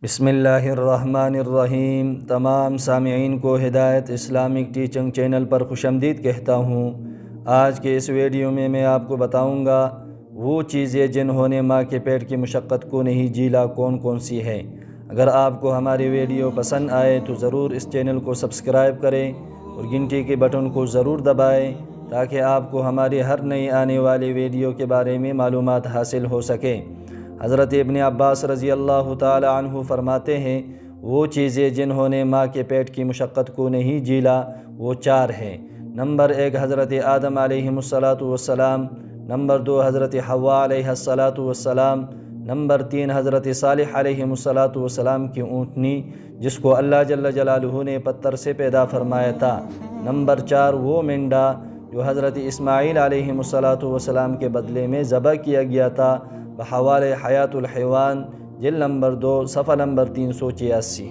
بسم اللہ الرحمن الرحیم۔ تمام سامعین کو ہدایت اسلامک ٹیچنگ چینل پر خوش آمدید کہتا ہوں۔ آج کے اس ویڈیو میں آپ کو بتاؤں گا وہ چیزیں جنہوں نے ماں کے پیٹ کی مشقت کو نہیں جھیلا کون کون سی ہے۔ اگر آپ کو ہماری ویڈیو پسند آئے تو ضرور اس چینل کو سبسکرائب کریں اور گھنٹی کے بٹن کو ضرور دبائیں تاکہ آپ کو ہماری ہر نئی آنے والی ویڈیو کے بارے میں معلومات حاصل ہو سکے۔ حضرت ابن عباس رضی اللہ تعالی عنہ فرماتے ہیں وہ چیزیں جنہوں نے ماں کے پیٹ کی مشقت کو نہیں جھیلا وہ چار ہیں۔ نمبر 1 حضرت آدم علیہ السلام، نمبر 2 حضرت حوا علیہ السلام، نمبر 3 حضرت صالح علیہ السلام کی اونٹنی جس کو اللہ جل جلالہ نے پتھر سے پیدا فرمایا تھا، نمبر 4 وہ مینڈا جو حضرت اسماعیل علیہ السلام کے بدلے میں ذبح کیا گیا تھا بحوالِ حیات الحیوان، جلد نمبر 2 صفحہ نمبر 386۔